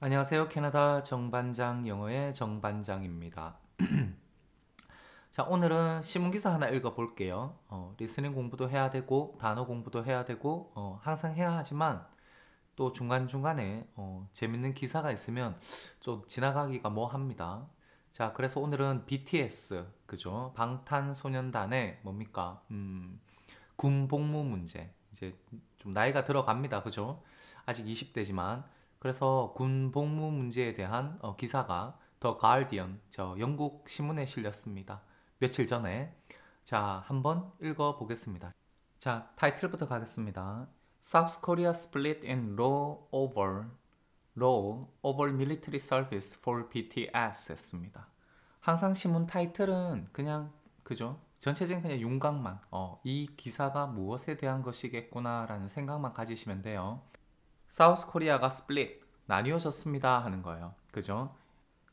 안녕하세요. 캐나다 정반장 영어의 정반장입니다. 자, 오늘은 신문기사 하나 읽어볼게요. 리스닝 공부도 해야 되고, 단어 공부도 해야 되고, 항상 해야 하지만, 또 중간중간에 재밌는 기사가 있으면 좀 지나가기가 뭐합니다. 자, 그래서 오늘은 BTS, 그죠? 방탄소년단의 뭡니까? 군 복무 문제. 이제 좀 나이가 들어갑니다. 그죠? 아직 20대지만. 그래서 군 복무 문제에 대한 기사가 더 가디언, 저 영국 신문에 실렸습니다. 며칠 전에. 자, 한번 읽어보겠습니다. 자, 타이틀부터 가겠습니다. South Korea split in law over military service for BTS 했습니다. 항상 신문 타이틀은 그냥 그죠? 전체적인 그냥 윤곽만 이 기사가 무엇에 대한 것이겠구나라는 생각만 가지시면 돼요. 사우스 코리아가 스플릿 나뉘어졌습니다 하는 거예요. 그죠?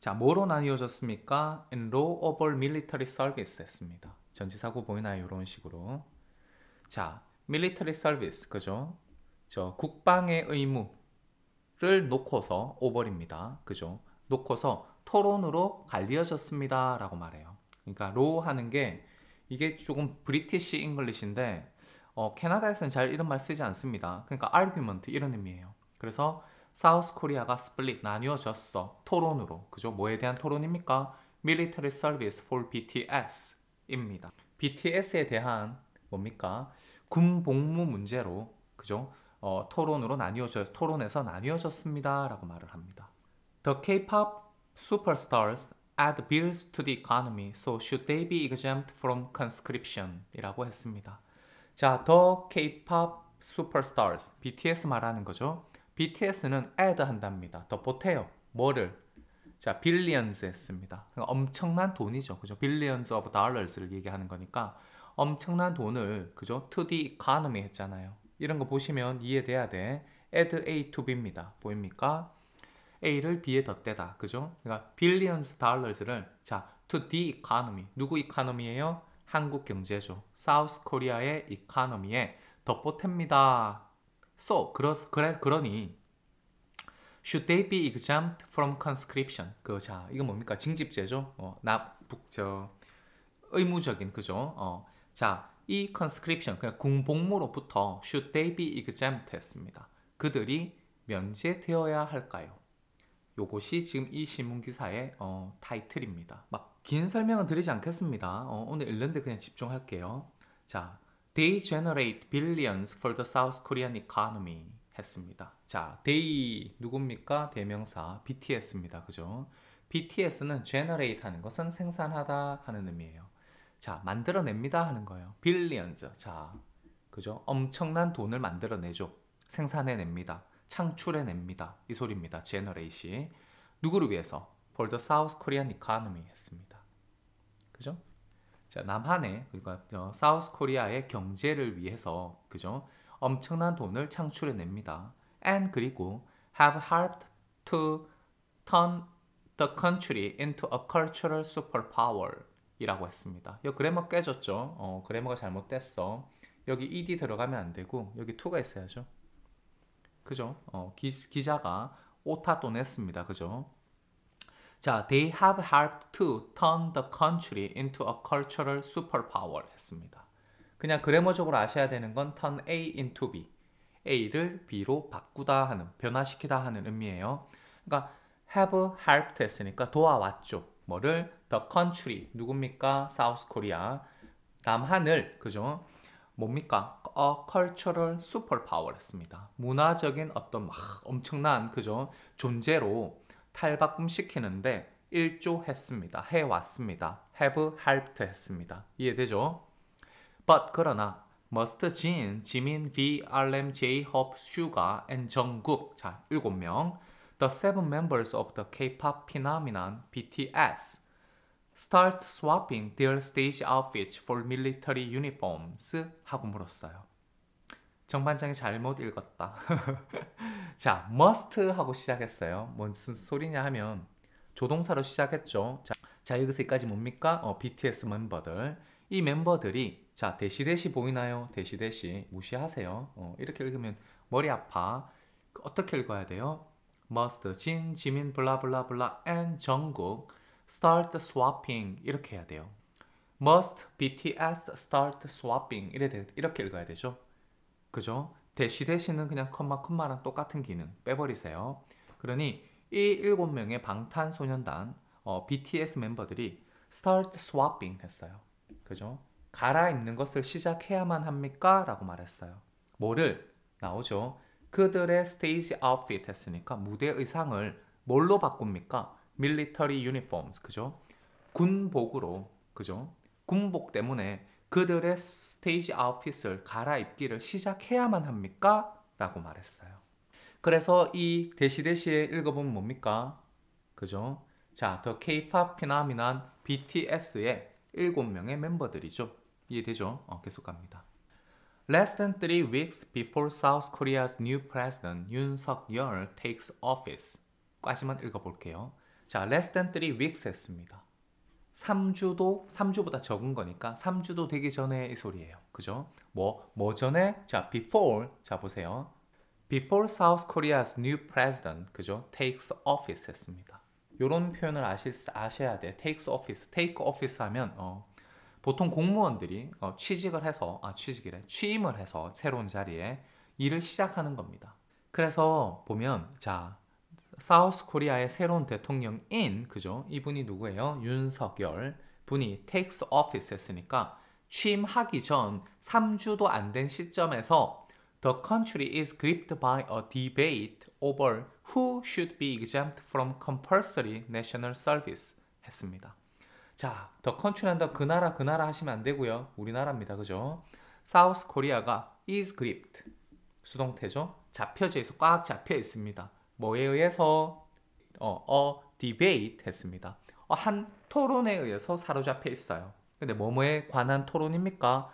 자, 뭐로 나뉘어졌습니까? In law over military service 했습니다. 전치사고 보이나요? 이런 식으로. 자, military service 그죠? 저 국방의 의무를 놓고서 오버입니다. 그죠? 놓고서 토론으로 갈리어졌습니다 라고 말해요. 그러니까 로 하는 게 이게 조금 브리티시 잉글리시인데 캐나다에서는 잘 이런 말 쓰지 않습니다. 그러니까 argument 이런 의미예요. 그래서 사우스 코리아가 스플릿 나뉘어졌어 토론으로. 그죠? 뭐에 대한 토론입니까? Military Service for BTS입니다. BTS에 대한 뭡니까? 군 복무 문제로 그죠? 토론에서 나뉘어졌습니다라고 말을 합니다. The K-pop superstars add bills to the economy, so should they be exempt from conscription?이라고 했습니다. 자, The K-pop superstars, BTS 말하는 거죠. BTS는 add 한답니다. 더 보태요. 뭐를? 자, billions 했습니다. 그러니까 엄청난 돈이죠. 그죠? billions of dollars를 얘기하는 거니까 엄청난 돈을 그죠? to the economy 했잖아요. 이런 거 보시면 이해돼야 돼. add A to B입니다. 보입니까? A를 B에 덧대다. 그죠? 그러니까 billions dollars를 자, to the economy. 누구 economy예요? 한국 경제죠. 사우스 코리아의 economy에 덧보탭니다. 그러니 Should they be exempt from conscription? 자, 이거 뭡니까? 징집제죠? 의무적인, 그죠? 자, 이 conscription, 그냥 군복무로부터 should they be exempt 했습니다. 그들이 면제되어야 할까요? 요것이 지금 이 신문기사의 타이틀입니다. 막 긴 설명은 드리지 않겠습니다. 오늘 읽는데 그냥 집중할게요. 자, They generate billions for the South Korean economy 했습니다. 자, they 누굽니까? 대명사 BTS입니다. 그죠? BTS는 generate 하는 것은 생산하다 하는 의미예요. 자, 만들어냅니다 하는 거예요. billions. 자, 그죠? 엄청난 돈을 만들어내죠. 생산해냅니다. 창출해냅니다. 이 소리입니다. generate이. 누구를 위해서? For the South Korean economy 했습니다. 그죠? 자, 남한의 그러니까 사우스 코리아의 경제를 위해서 그죠? 엄청난 돈을 창출해냅니다. And 그리고 have helped to turn the country into a cultural superpower 이라고 했습니다. 여기 그래머 깨졌죠? 그래머가 잘못됐어. 여기 ed 들어가면 안 되고 여기 to가 있어야죠. 그죠? 기자가 오타 또 냈습니다. 그죠? 자, they have helped to turn the country into a cultural superpower 했습니다. 그냥 그래머적으로 아셔야 되는 건 turn A into B. A를 B로 바꾸다 하는, 변화시키다 하는 의미예요. 그러니까 have helped 했으니까 도와왔죠. 뭐를? The country. 누굽니까? South Korea. 남한을, 그죠? 뭡니까? cultural superpower 했습니다. 문화적인 어떤 엄청난, 그죠? 존재로 탈바꿈시키는데 일조했습니다. 해왔습니다. have helped 했습니다. 이해되죠? But 그러나 must 진, 지민, V, RM, J, Hope, 슈가, and 정국 자 7명 The 7 members of the K-pop phenomenon BTS start swapping their stage outfits for military uniforms 하고 물었어요. 정반장이 잘못 읽었다. 자, must 하고 시작했어요. 무슨 소리냐 하면 조동사로 시작했죠. 자 여기서까지 뭡니까? BTS 멤버들. 이 멤버들이 자 대시대시 보이나요? 대시대시 무시하세요. 이렇게 읽으면 머리 아파. 어떻게 읽어야 돼요? must 진, 지민, 블라블라블라 and 정국 start swapping 이렇게 해야 돼요. must BTS start swapping 이렇게 읽어야 되죠. 그죠? 대시는 그냥 컴마랑 똑같은 기능 빼버리세요. 그러니 이 7명의 방탄소년단 BTS 멤버들이 start swapping 했어요. 그죠? 갈아입는 것을 시작해야만 합니까? 라고 말했어요. 뭐를? 나오죠. 그들의 스테이지 아웃핏 했으니까 무대 의상을 뭘로 바꿉니까? military uniforms. 그죠? 군복으로. 그죠? 군복 때문에 그들의 스테이지 아웃핏을 갈아입기를 시작해야만 합니까? 라고 말했어요. 그래서 이 대시에 읽어보면 뭡니까? 그죠? 자, The K-pop phenomenon BTS의 7명의 멤버들이죠. 이해되죠? 계속 갑니다. Less than 3 weeks before South Korea's new president Yoon Suk-yeol takes office. 까지만 읽어볼게요. 자, less than 3 weeks 했습니다. 3주보다 적은 거니까 3주도 되기 전에 이 소리예요. 그죠? 뭐 전에? 자, before. 자, 보세요. Before South Korea's new president, 그죠? takes office 했습니다. 요런 표현을 아셔야 돼. takes office. take office 하면 보통 공무원들이 취직을 해서 취임을 해서 새로운 자리에 일을 시작하는 겁니다. 그래서 보면 자, 사우스 코리아의 새로운 대통령인 그죠? 이분이 누구예요? 윤석열 분이 takes office 했으니까 취임하기 전 3주도 안 된 시점에서 The country is gripped by a debate over who should be exempt from compulsory national service 했습니다. 자, The country는 그 나라 하시면 안 되고요. 우리나라입니다. 그죠? 사우스 코리아가 is gripped 수동태죠? 잡혀져 있어 꽉 잡혀 있습니다. 뭐에 의해서 debate 했습니다. 한 토론에 의해서 사로잡혀 있어요. 근데 뭐뭐에 관한 토론입니까?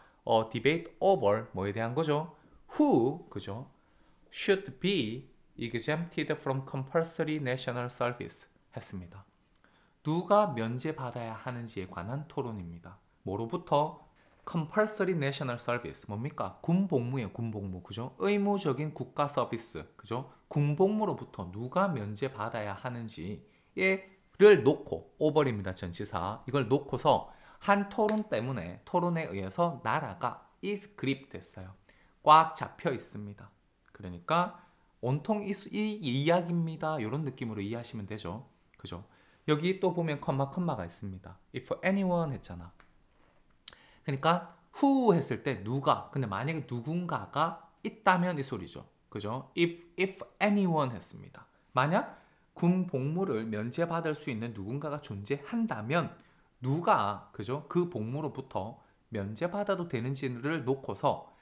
debate over 뭐에 대한 거죠? Who 그죠? should be exempted from compulsory national service 했습니다. 누가 면제받아야 하는지에 관한 토론입니다. 뭐로부터? compulsory national service 뭡니까? 군복무예요. 군복무. 그죠? 의무적인 국가 서비스. 그죠? 군복무로부터 누가 면제받아야 하는지를 놓고 over입니다. 전치사. 이걸 놓고서 한 토론에 의해서 나라가 is gripped 됐어요. 꽉 잡혀 있습니다. 그러니까 온통 이 이야기입니다. 이런 느낌으로 이해하시면 되죠. 그죠? 여기 또 보면 컴마가 있습니다. if anyone 했잖아. 그러니까 who 했을 때 누가. 근데 만약에 누군가가 있다면 이 소리죠. 그죠? if anyone 했습니다. 만약 군 복무를 면제받을 수 있는 누군가가 존재한다면 누가 그죠? 그 복무로부터 면제받아도 되는지를 놓고서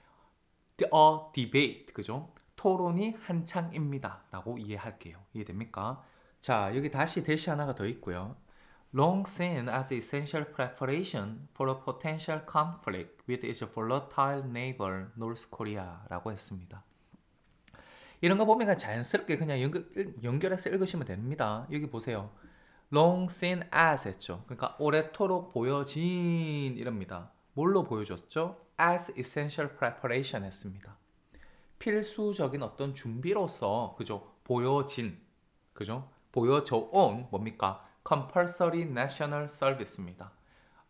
debate 그죠? 토론이 한창입니다. 라고 이해할게요. 이해됩니까? 자, 여기 다시 대시 하나가 더 있고요. Long seen as essential preparation for a potential conflict with its volatile neighbor North Korea 라고 했습니다. 이런 거 보면 자연스럽게 그냥 연결해서 읽으시면 됩니다. 여기 보세요. Long seen as 했죠. 그러니까 오래도록 보여진 이럽니다. 뭘로 보여줬죠? As essential preparation 했습니다. 필수적인 어떤 준비로서 그죠? 보여진 그죠? 보여져 온 뭡니까? compulsory national service입니다.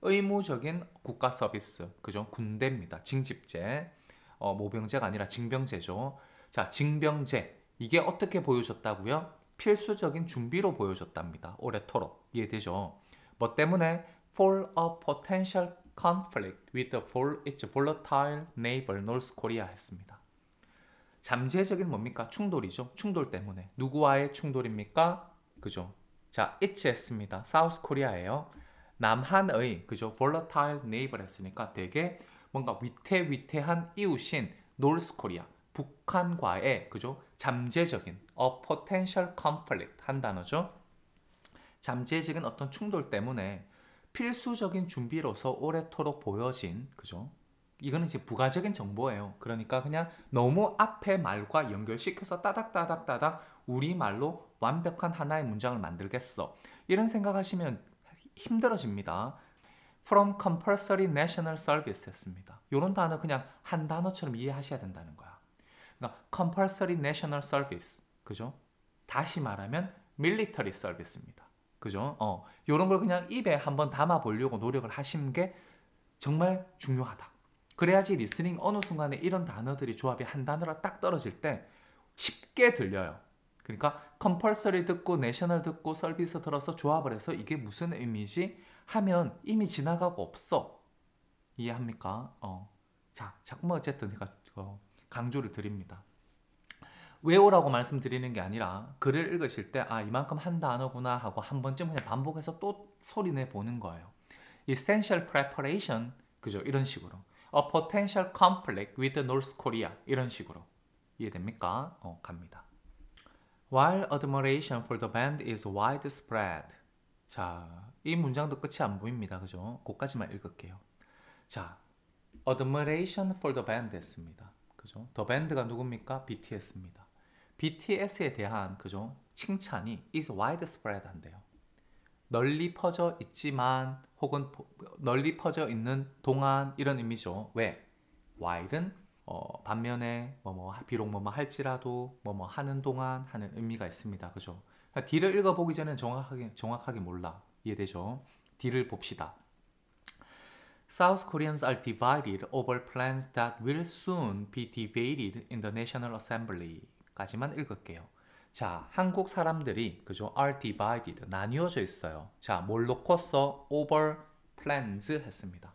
의무적인 국가 서비스, 그죠? 군대입니다. 징집제, 모병제가 아니라 징병제죠. 자, 징병제 이게 어떻게 보여줬다고요? 필수적인 준비로 보여줬답니다. 오래도록 이해되죠? 뭐 때문에 for a potential conflict with its volatile neighbor North Korea 했습니다. 잠재적인 뭡니까? 충돌이죠. 충돌 때문에. 누구와의 충돌입니까? 그죠? 자, it's 했습니다. 사우스 코리아예요. 남한의 그죠? volatile neighbor 했으니까 되게 뭔가 위태위태한 이웃인 노스 코리아, 북한과의 그죠? 잠재적인 a potential conflict 한 단어죠. 잠재적인 어떤 충돌 때문에 필수적인 준비로서 오래도록 보여진 그죠? 이거는 이제 부가적인 정보예요. 그러니까 그냥 너무 앞에 말과 연결시켜서 따닥따닥따닥 우리말로 완벽한 하나의 문장을 만들겠어. 이런 생각하시면 힘들어집니다. From compulsory national service 했습니다. 이런 단어 그냥 한 단어처럼 이해하셔야 된다는 거야. 그러니까 compulsory national service, 그죠? 다시 말하면 밀리터리 서비스입니다. 그죠? 요런 걸 그냥 입에 한번 담아 보려고 노력을 하시는 게 정말 중요하다. 그래야지 리스닝 어느 순간에 이런 단어들이 조합이 한 단어로 딱 떨어질 때 쉽게 들려요. 그러니까 compulsory 듣고 national 듣고 서비스 들어서 조합을 해서 이게 무슨 의미지 하면 이미 지나가고 없어. 이해합니까? 자, 자꾸만 어쨌든 제가 강조를 드립니다. 외우라고 말씀드리는 게 아니라 글을 읽으실 때 이만큼 한 단어구나 하고 한 번쯤 그냥 반복해서 또 소리내 보는 거예요. essential preparation, 그죠? 이런 식으로. a potential conflict with North Korea, 이런 식으로. 이해됩니까? 갑니다. While admiration for the band is widespread. 자, 이 문장도 끝이 안 보입니다. 그죠? 그까지만 읽을게요. 자, admiration for the band 했습니다. 그죠? the band가 누굽니까? BTS입니다. BTS에 대한 그죠? 칭찬이 is widespread 한대요. 널리 퍼져 있지만 혹은 널리 퍼져 있는 동안 이런 의미죠. 왜? while은 반면에 비록 할지라도 하는 동안 하는 의미가 있습니다. 그죠? D를 읽어보기 전에 정확하게 몰라. 이해되죠? D를 봅시다. South Koreans are divided over plans that will soon be debated in the National Assembly. 까지만 읽을게요. 자, 한국 사람들이 그죠? are divided, 나뉘어져 있어요. 자, 뭘 놓고서 over plans 했습니다.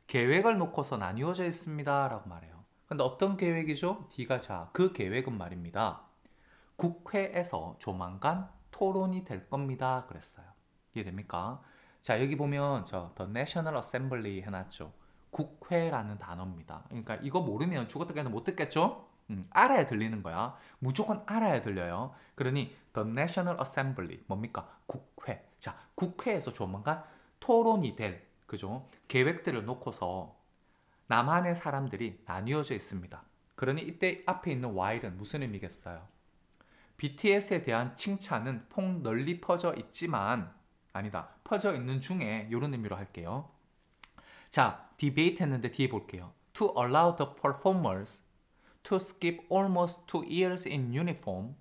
계획을 놓고서 나뉘어져 있습니다 라고 말해요. 근데 어떤 계획이죠? D가 그 계획은 말입니다. 국회에서 조만간 토론이 될 겁니다 그랬어요. 이해됩니까? 자, 여기 보면 The National Assembly 해놨죠. 국회라는 단어입니다. 그러니까 이거 모르면 죽었다 깨도 못 듣겠죠? 알아야 들리는 거야. 무조건 알아야 들려요. 그러니 The National Assembly 뭡니까? 국회. 자, 국회에서 조만간 토론이 될 그죠? 계획들을 놓고서 남한의 사람들이 나뉘어져 있습니다. 그러니 이때 앞에 있는 while은 무슨 의미겠어요? BTS에 대한 칭찬은 폭 널리 퍼져 있지만 아니다. 퍼져 있는 중에 이런 의미로 할게요. 자, debate 했는데 뒤에 볼게요. To allow the performers to skip almost 2 years in uniform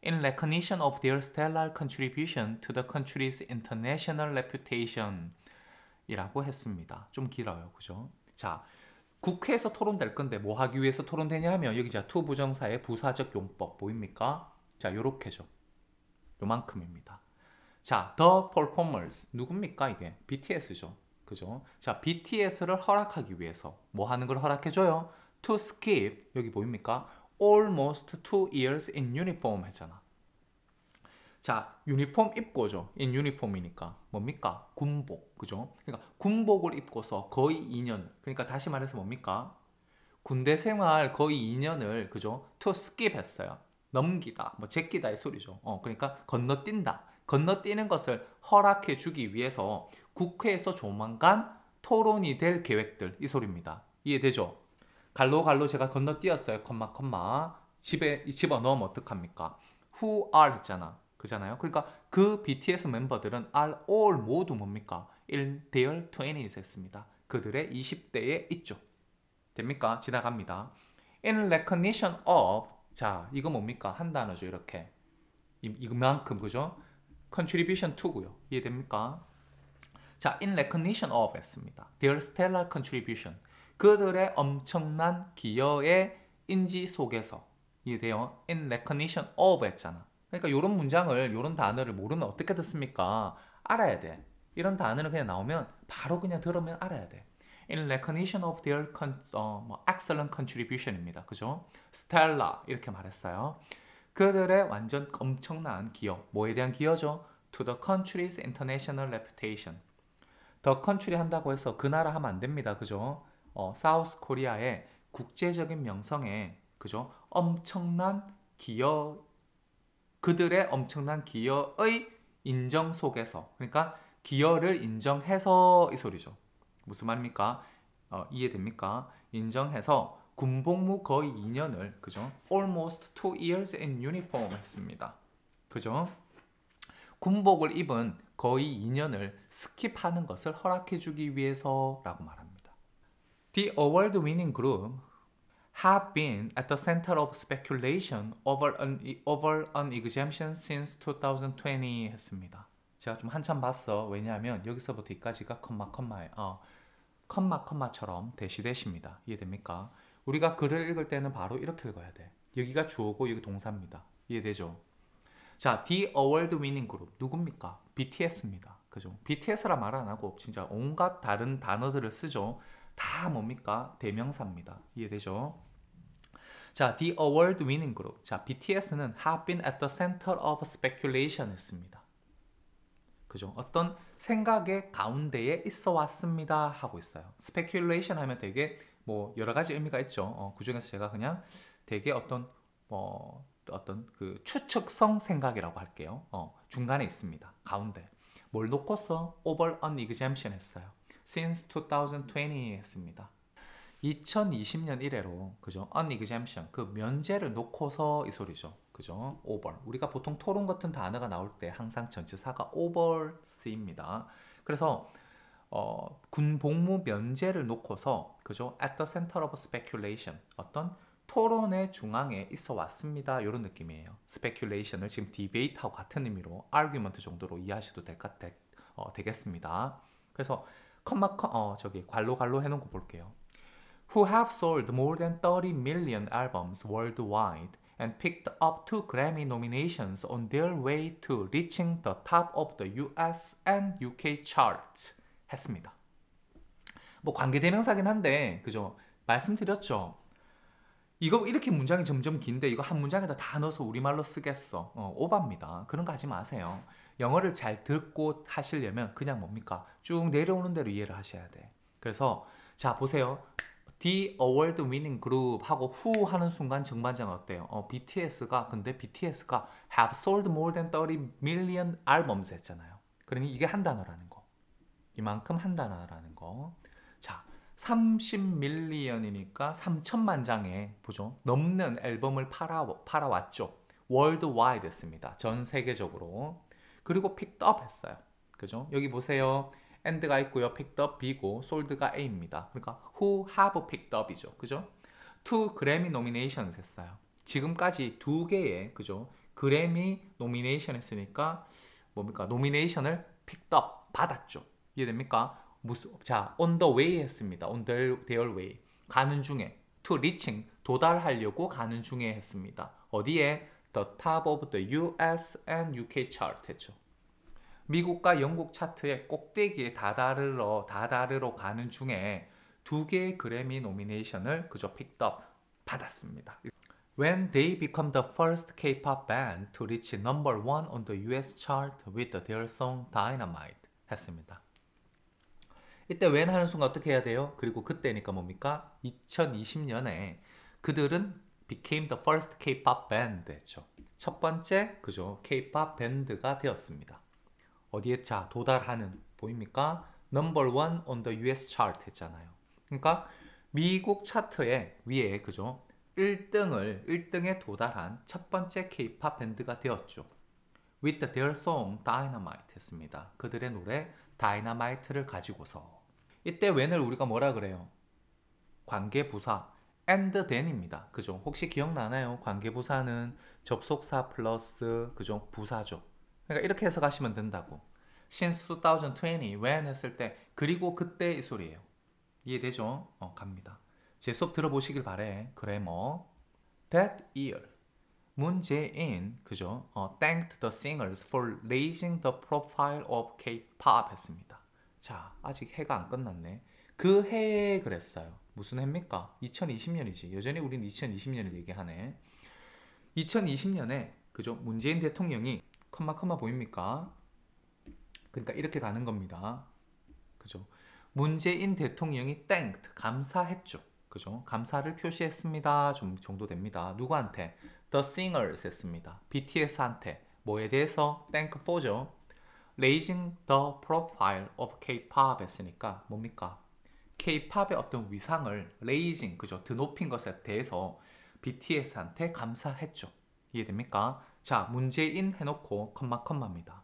in recognition of their stellar contribution to the country's international reputation 이라고 했습니다. 좀 길어요. 그죠? 자, 국회에서 토론될 건데 뭐 하기 위해서 토론되냐 하면 여기 to 부정사의 부사적 용법 보입니까? 자, 요렇게죠. 요만큼입니다. 자, the performers 누굽니까 이게? BTS죠. 그죠? 자, BTS를 허락하기 위해서 뭐 하는 걸 허락해줘요? To skip 여기 보입니까? Almost 2 years in uniform 했잖아. 자, 유니폼 입고죠. in uniform이니까 뭡니까? 군복, 그죠? 그러니까 군복을 입고서 거의 2년을 그러니까 다시 말해서 뭡니까? 군대 생활 거의 2년을 그죠? to skip 했어요. 넘기다, 제끼다 이 소리죠. 그러니까 건너뛴다. 건너뛰는 것을 허락해 주기 위해서 국회에서 조만간 토론이 될 계획들 이 소리입니다. 이해되죠? 갈로 제가 건너뛰었어요. 컴마 집에 집어넣으면 어떡합니까? Who are 했잖아. 그잖아요. 그러니까 그 BTS 멤버들은 are all 모두 뭡니까? in their 20s 했습니다. 그들의 20대에 있죠. 됩니까? 지나갑니다. In recognition of 자, 이거 뭡니까? 한 단어죠. 이렇게 이만큼 그죠? contribution to고요. 이해됩니까? 자, in recognition of 했습니다. Their stellar contribution. 그들의 엄청난 기여의 인지 속에서 이해돼요? In recognition of 했잖아. 그러니까 이런 문장을, 이런 단어를 모르면 어떻게 듣습니까? 알아야 돼. 이런 단어는 그냥 나오면 바로 그냥 들으면 알아야 돼. In recognition of their excellent contribution입니다. 그죠? stellar 이렇게 말했어요. 그들의 완전 엄청난 기여. 뭐에 대한 기여죠? To the country's international reputation. The country 한다고 해서 그 나라 하면 안 됩니다. 그죠? 사우스 코리아의 국제적인 명성에 그죠? 엄청난 기여 그들의 엄청난 기여의 인정 속에서 그러니까 기여를 인정해서 이 소리죠. 무슨 말입니까? 이해됩니까? 인정해서 군복무 거의 2년을 그죠? Almost 2 years in uniform 했습니다. 그죠? 군복을 입은 거의 2년을 스킵하는 것을 허락해 주기 위해서라고 말합니다. The award-winning group have been at the center of speculation over an exemption since 2020 했습니다. 제가 좀 한참 봤어. 왜냐하면 여기서부터 여기까지가 컴마처럼 대시대시입니다. 이해됩니까? 우리가 글을 읽을 때는 바로 이렇게 읽어야 돼. 여기가 주어고 여기 동사입니다. 이해되죠? 자, The Award Winning Group 누굽니까? BTS입니다. 그죠? BTS라 말 안 하고 진짜 온갖 다른 단어들을 쓰죠. 다 뭡니까? 대명사입니다. 이해되죠? 자, The Award Winning Group. 자, BTS는 have been at the center of speculation 했습니다. 그죠? 어떤 생각의 가운데에 있어 왔습니다 하고 있어요. speculation 하면 되게 뭐 여러 가지 의미가 있죠. 그 중에서 제가 그냥 되게 어떤 그 추측성 생각이라고 할게요. 중간에 있습니다. 가운데. 뭘 놓고서 over an exemption 했어요. since 2020 했습니다. 2020년 이래로 그죠? an exemption 그 면제를 놓고서 이 소리죠. 그죠? over. 우리가 보통 토론 같은 단어가 나올 때 항상 전치사가 over 쓰입니다. 그래서 군 복무 면제를 놓고서 그죠? at the center of speculation 어떤 토론의 중앙에 있어 왔습니다. 이런 느낌이에요. speculation을 지금 debate하고 같은 의미로 argument 정도로 이해하셔도 되겠습니다. 그래서 괄로 해놓은 거 볼게요. Who have sold more than 30 million albums worldwide and picked up 2 Grammy nominations on their way to reaching the top of the US and UK charts 했습니다. 뭐 관계대명사긴 한데 그죠? 말씀드렸죠. 이거 이렇게 문장이 점점 긴데 이거 한 문장에다 다 넣어서 우리말로 쓰겠어. 오바입니다. 그런 거 하지 마세요. 영어를 잘 듣고 하시려면 그냥 뭡니까? 쭉 내려오는 대로 이해를 하셔야 돼. 그래서 자 보세요. The Award Winning Group 하고 Who 하는 순간 정반장 어때요? BTS가 have sold more than 30 million albums 했잖아요. 그러니 이게 한 단어라는 거. 이만큼 한 단어라는 거. 자 30밀리언이니까 3천만 장에 보죠. 넘는 앨범을 팔아왔죠. 월드와이드 했습니다. 전 세계적으로. 그리고 picked up 했어요. 그죠? 여기 보세요. and가 있고요. picked up B고 sold가 A입니다. 그러니까 who have picked up이죠. 그죠? 2 그래미 노미네이션스 했어요. 지금까지 2개의 그죠? 그래미 노미네이션 했으니까 뭡니까? 노미네이션을 picked up 받았죠. 이해됩니까? 자, on the way 했습니다. on their way. 가는 중에. to reaching. 도달하려고 가는 중에 했습니다. 어디에? the top of the US and UK chart 했죠. 미국과 영국 차트의 꼭대기에 다다르러 가는 중에 2개의 그래미 노미네이션을 그저 picked up 받았습니다. When they become the first K-pop band to reach number 1 on the US chart with their song Dynamite 했습니다. 이때 when 하는 순간 어떻게 해야 돼요? 그리고 그때니까 뭡니까? 2020년에 그들은 became the first K-pop band 했죠. 첫 번째 그죠? K-pop 밴드가 되었습니다. 어디에 자 도달하는 보입니까? number 1 on the US chart 했잖아요. 그러니까 미국 차트에 위에 그죠? 1등에 도달한 첫 번째 K-pop 밴드가 되었죠. with their song Dynamite 했습니다. 그들의 노래 Dynamite를 가지고서 이때 when을 우리가 뭐라 그래요? 관계부사 and then입니다. 그죠? 혹시 기억나나요? 관계부사는 접속사 플러스 그죠? 부사죠. 그러니까 이렇게 해석하시면 된다고. Since 2020 when 했을 때 그리고 그때 이 소리예요. 이해되죠? 갑니다. 제 수업 들어보시길 바래. 그래머 That year 문재인 그죠? thanked the singers for raising the profile of K-pop 했습니다. 자, 아직 해가 안 끝났네. 그 해에 그랬어요. 무슨 해입니까? 2020년이지. 여전히 우린 2020년을 얘기하네. 2020년에 그죠? 문재인 대통령이 컴마 보입니까? 그러니까 이렇게 가는 겁니다. 그죠? 문재인 대통령이 thanked 감사했죠. 그죠? 감사를 표시했습니다. 좀 정도 됩니다. 누구한테? The singers 했습니다. BTS한테 뭐에 대해서 thank for죠. raising the profile of K-pop 했으니까 뭡니까? K-pop의 어떤 위상을 raising 그죠? 드높인 것에 대해서 BTS한테 감사했죠. 이해됩니까? 자, 문재인 해놓고 컴마입니다.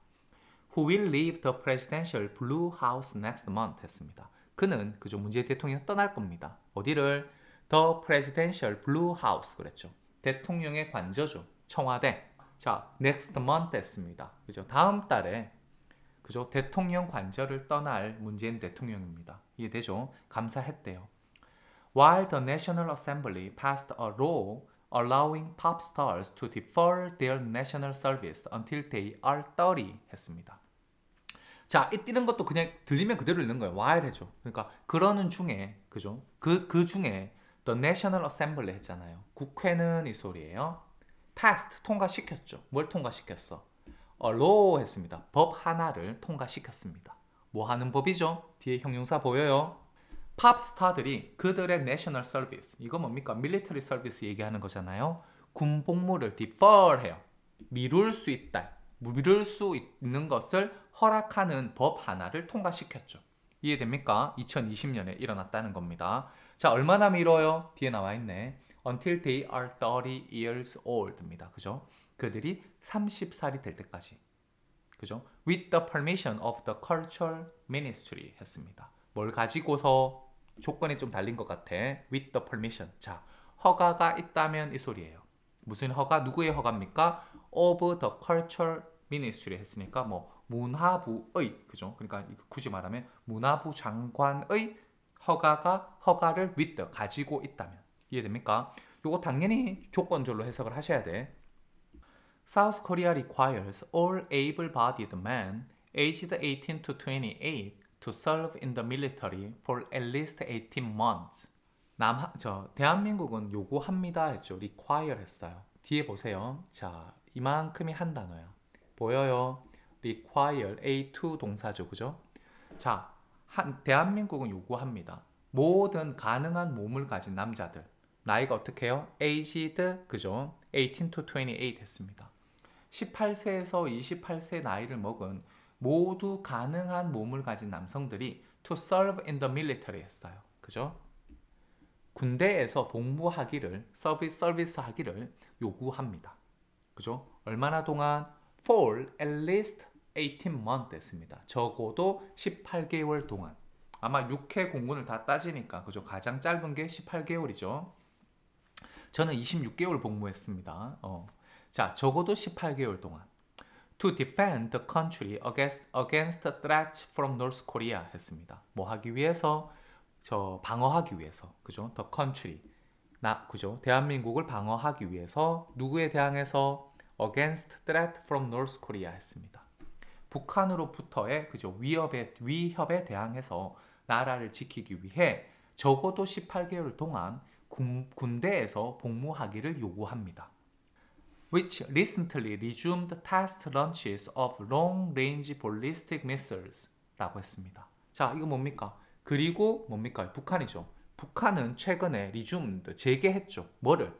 Who will leave the presidential blue house next month 했습니다. 그는 그죠? 문재인 대통령이 떠날 겁니다. 어디를? The Presidential Blue House 그랬죠. 대통령의 관저죠. 청와대. 자, next month 했습니다. 그죠? 다음 달에 그죠? 대통령 관저를 떠날 문재인 대통령입니다. 이해되죠? 감사했대요. While the National Assembly passed a law allowing pop stars to defer their national service until they are 30 했습니다. 자, 이런 것도 그냥 들리면 그대로 읽는 거예요. while 해줘. 그러니까 그러는 중에 그죠? 그 중에 the National Assembly 했잖아요. 국회는 이 소리예요. passed 통과시켰죠. 뭘 통과시켰어? a law 했습니다. 법 하나를 통과시켰습니다. 뭐 하는 법이죠? 뒤에 형용사 보여요? 팝스타들이 그들의 내셔널 서비스, 이거 뭡니까? 밀리터리 서비스 얘기하는 거잖아요. 군 복무를 defer 해요. 미룰 수 있다. 미룰 수 있는 것을 허락하는 법 하나를 통과시켰죠. 이해됩니까? 2020년에 일어났다는 겁니다. 자, 얼마나 미뤄요? 뒤에 나와 있네. Until they are 30 years old입니다. 그죠? 그들이 30살이 될 때까지. 그죠? With the permission of the cultural ministry 했습니다. 뭘 가지고서 조건이 좀 달린 것 같아. With the permission. 자, 허가가 있다면 이 소리예요. 무슨 허가? 누구의 허가입니까? Of the cultural ministry 했으니까 뭐 문화부의 그죠? 그러니까 굳이 말하면 문화부 장관의 허가를 with the 가지고 있다면 이해됩니까? 요거 당연히 조건절로 해석을 하셔야 돼. South Korea requires all able-bodied men aged 18 to 28 to serve in the military for at least 18 months. 대한민국은 요구합니다 했죠. require 했어요. 뒤에 보세요. 자, 이만큼이 한 단어야. 보여요? require, A2 동사죠. 그죠? 자, 대한민국은 요구합니다. 모든 가능한 몸을 가진 남자들. 나이가 어떻게 해요? aged, 그죠? 18 to 28 했습니다. 18세에서 28세 나이를 먹은 모두 가능한 몸을 가진 남성들이 to serve in the military 했어요. 그죠? 군대에서 복무하기를, 서비스 하기를 요구합니다. 그죠? 얼마나 동안? For at least 18 months 했습니다. 적어도 18개월 동안. 아마 6회 공군을 다 따지니까, 그죠? 가장 짧은 게 18개월이죠. 저는 26개월 복무했습니다. 자, 적어도 18개월 동안. To defend the country against threats from North Korea 했습니다. 뭐 하기 위해서? 방어하기 위해서. 그죠? The country. 그죠? 대한민국을 방어하기 위해서 누구에 대항해서? Against threat from North Korea 했습니다. 북한으로부터의 그죠? 위협에 대항해서 나라를 지키기 위해 적어도 18개월 동안 군대에서 복무하기를 요구합니다. Which recently resumed test launches of long-range ballistic missiles 라고 했습니다. 자, 이거 뭡니까? 그리고 뭡니까? 북한이죠. 북한은 최근에 resumed, 재개했죠. 뭐를?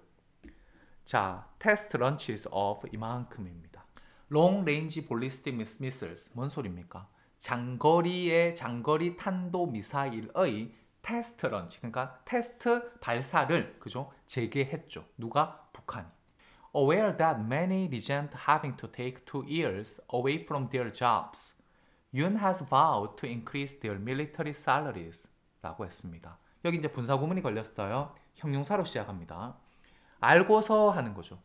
자, test launches of 이만큼입니다. long-range ballistic missiles, 뭔 소리입니까? 장거리 탄도 미사일의 테스트 런치, 그러니까 테스트 발사를 그죠? 재개했죠. 누가? 북한이. Aware that many resent having to take 2 years away from their jobs, Yoon has vowed to increase their military salaries 라고 했습니다. 여기 이제 분사구문이 걸렸어요. 형용사로 시작합니다. 알고서 하는 거죠.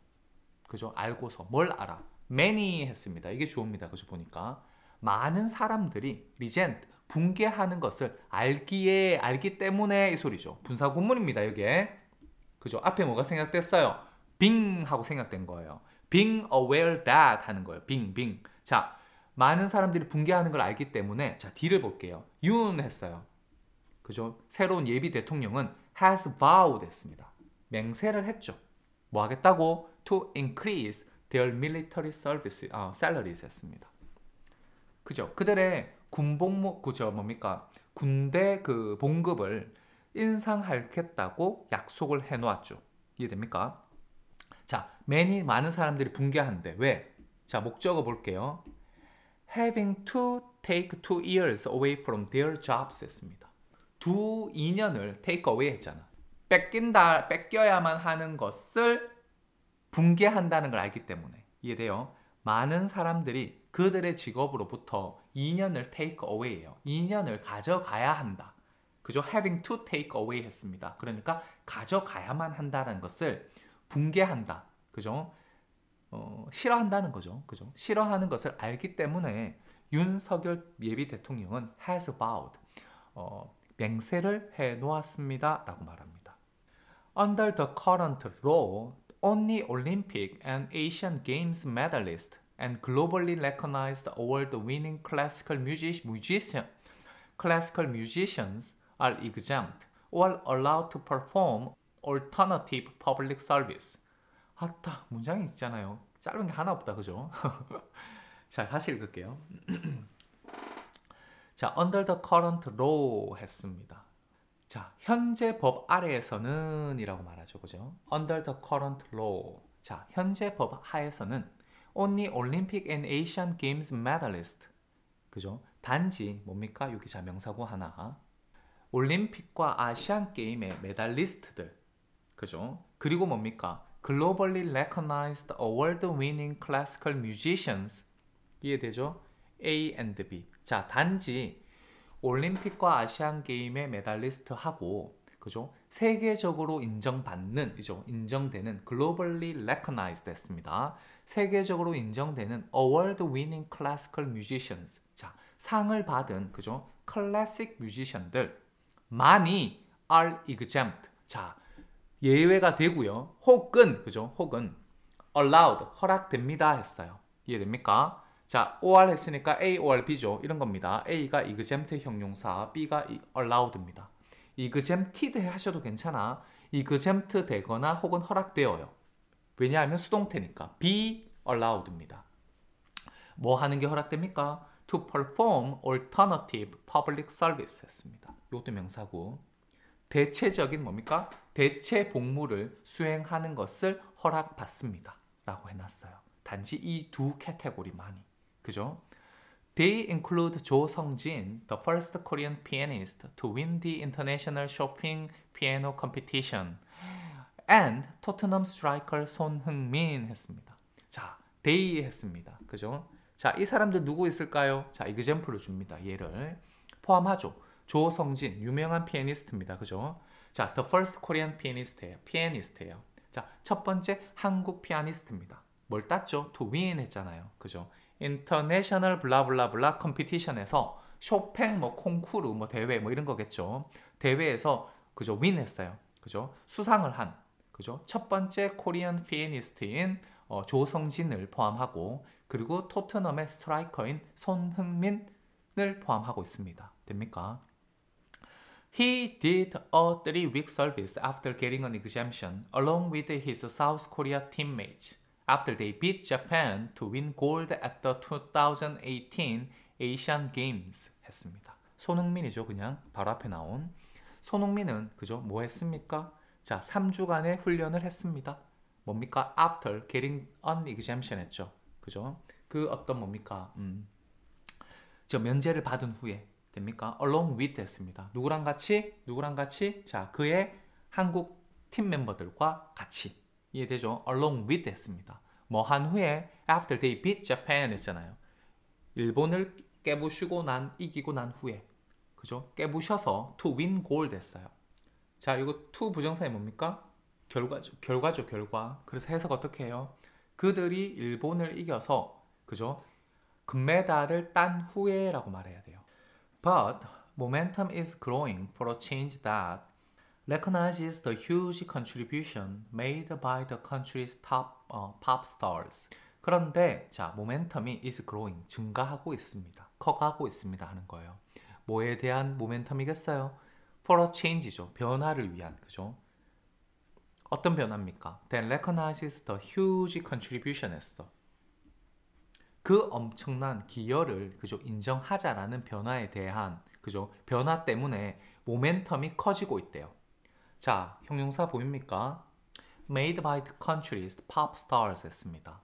그죠? 알고서. 뭘 알아? many 했습니다. 이게 주어입니다. 그죠? 보니까. 많은 사람들이 resent, 붕괴하는 것을 알기 때문에 이 소리죠. 분사구문입니다. 여기에. 그죠? 앞에 뭐가 생각됐어요? being 하고 생각된 거예요. being aware that 하는 거예요. being. 자, 많은 사람들이 붕괴하는 걸 알기 때문에 자, D를 볼게요. 윤 했어요. 그죠? 새로운 예비 대통령은 has vowed 했습니다. 맹세를 했죠. 뭐 하겠다고? To increase their military service, salaries 했습니다. 그죠? 그들의 군복무, 그죠? 뭡니까? 군대 그 봉급을 인상하겠다고 약속을 해놓았죠. 이해됩니까? 자, 많은 사람들이 붕괴한대. 왜? 자, 목적어 볼게요. Having to take 2 years away from their jobs 했습니다. 2년을 take away 했잖아. 뺏겨야만 하는 것을 붕괴한다는 걸 알기 때문에. 이해돼요? 많은 사람들이 그들의 직업으로부터 2년을 take away해요. 2년을 가져가야 한다. 그죠? having to take away 했습니다. 그러니까 가져가야만 한다는 것을 붕괴한다. 그죠? 싫어한다는 거죠. 그죠? 싫어하는 것을 알기 때문에 윤석열 예비 대통령은 has vowed, 맹세를 해 놓았습니다. 라고 말합니다. Under the current law, only Olympic and Asian Games medalists and globally recognized award-winning classical musicians are exempt or allowed to perform alternative public service. 아따, 문장이 있잖아요. 짧은 게 하나 없다, 그죠? 자, 다시 읽을게요. 자, under the current law 했습니다. 자, 현재 법 아래에서는 이라고 말하죠, 그죠? under the current law. 자, 현재 법 하에서는 only Olympic and Asian Games medalist. 그죠? 단지 뭡니까? 여기 자 명사구 하나. 올림픽과 아시안 게임의 메달리스트들. 그죠? 그리고 뭡니까? Globally recognized award-winning classical musicians. 이해되죠? A and B. 자, 단지 올림픽과 아시안 게임의 메달리스트하고, 그죠? 세계적으로 인정받는, 그죠? 인정되는 globally recognized 했습니다. 세계적으로 인정되는 award-winning classical musicians. 자, 상을 받은, 그죠? 클래식 뮤지션들 많이 are exempt. 자, 예외가 되고요. 혹은, 그죠? 혹은 allowed, 허락됩니다 했어요. 이해됩니까? 자, or 했으니까 A, or B죠. 이런 겁니다. A가 exempt 형용사, B가 allowed입니다. exempted 하셔도 괜찮아. exempt 되거나 혹은 허락되어요. 왜냐하면 수동태니까. be allowed입니다. 뭐 하는 게 허락됩니까? to perform alternative public service 했습니다. 이것도 명사고. 대체적인 뭡니까? 대체 복무를 수행하는 것을 허락받습니다. 라고 해놨어요. 단지 이 두 카테고리만이. 그죠? They include 조성진, the first Korean pianist to win the International Chopin Piano Competition, and 토트넘 스트라이커 손흥민 했습니다. 자, they 했습니다. 그죠? 자, 이 사람들 누구 있을까요? 자, example을 줍니다. 얘를 포함하죠. 조성진, 유명한 피아니스트입니다. 그죠? 자, the first Korean pianist예요. 자, 첫 번째 한국 피아니스트입니다. 뭘 땄죠? to win 했잖아요. 그죠? International 블라블라블라 컴피티션에서 쇼팽 뭐 콩쿠르 뭐 대회 뭐 이런 거겠죠. 대회에서 그죠? win 했어요. 그죠? 수상을 한 그죠? 첫 번째 코리안 피아니스트인 조성진을 포함하고 그리고 토트넘의 스트라이커인 손흥민을 포함하고 있습니다. 됩니까? He did a 3-week service after getting an exemption along with his South Korea teammates after they beat Japan to win gold at the 2018 Asian Games 했습니다. 손흥민이죠. 그냥 바로 앞에 나온 손흥민은 그죠? 뭐 했습니까? 자, 3주간의 훈련을 했습니다. 뭡니까? After getting an exemption 했죠. 그죠? 그 어떤 뭡니까? 저 면제를 받은 후에 됩니까? Along with 했습니다. 누구랑 같이? 누구랑 같이? 자, 그의 한국 팀 멤버들과 같이. 이해되죠? Along with 했습니다. 뭐 한 후에 after they beat Japan 했잖아요. 일본을 깨부시고 이기고 난 후에 그죠? 깨부셔서 to win gold 했어요. 자, 이거 to 부정사이 뭡니까? 결과죠, 결과. 그래서 해석 어떻게 해요? 그들이 일본을 이겨서 그죠? 금메달을 딴 후에라고 말해야 돼요. But momentum is growing for a change that recognizes the huge contribution made by the country's top pop stars. 그런데 자, 모멘텀이 is growing, 증가하고 있습니다. 커가고 있습니다 하는 거예요. 뭐에 대한 모멘텀이겠어요? For a change죠. 변화를 위한, 그죠? 어떤 변화입니까? That recognizes the huge contribution 했어. 그 엄청난 기여를 그죠? 인정하자라는 변화에 대한 그죠? 변화 때문에 모멘텀이 커지고 있대요. 자, 형용사 보입니까? Made by the country's pop stars 했습니다.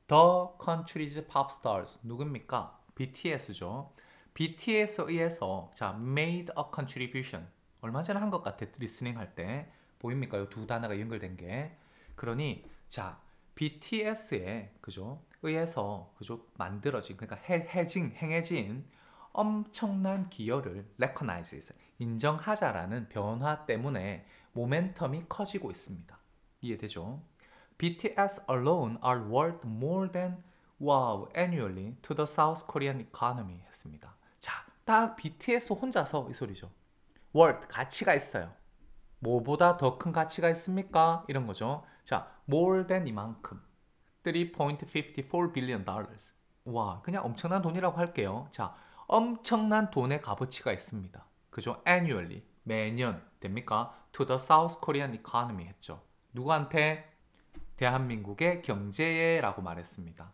The country's pop stars 누굽니까? BTS죠. BTS에 의해서 자, made a contribution 얼마 전에 한 것 같아. 리스닝 할 때 보입니까? 이 두 단어가 연결된 게. 그러니 자, BTS에 그죠? 의해서 그죠? 만들어진 그러니까 행해진 엄청난 기여를 recognizes 인정하자라는 변화 때문에 모멘텀이 커지고 있습니다. 이해되죠? BTS alone are worth more than wow annually to the South Korean economy 했습니다. 자, 딱 BTS 혼자서 이 소리죠. worth 가치가 있어요. 뭐보다 더 큰 가치가 있습니까? 이런 거죠. 자, more than 이만큼 3.54 billion dollars. 와, 그냥 엄청난 돈이라고 할게요. 자, 엄청난 돈의 값어치가 있습니다. 그죠? annually, 매년 됩니까? to the South Korean economy 했죠. 누구한테? 대한민국의 경제에라고 말했습니다.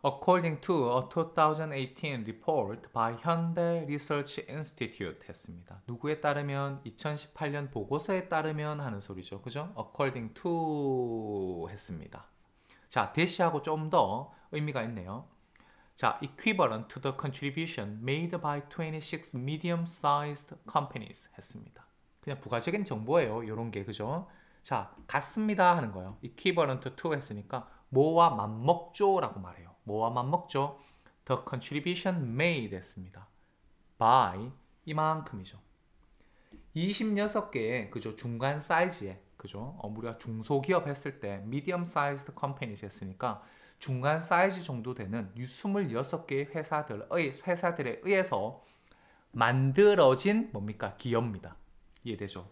According to a 2018 report by Hyundai Research Institute 했습니다. 누구에 따르면 2018년 보고서에 따르면 하는 소리죠. 그죠? According to 했습니다. 자, 대시하고 좀 더 의미가 있네요. 자, equivalent to the contribution made by 26 medium-sized companies 했습니다. 그냥 부가적인 정보예요. 이런 게 그죠? 자, 같습니다 하는 거예요. equivalent to 했으니까 뭐와 맞먹죠라고 말해요. 뭐와 맞먹죠? The contribution made 했습니다. by 이만큼이죠. 26개의 그죠? 중간 사이즈의 그죠? 우리가 중소기업 했을 때 medium sized companies 했으니까 중간 사이즈 정도 되는 26개의 회사들에 의해서 만들어진 뭡니까? 기업입니다. 이해되죠?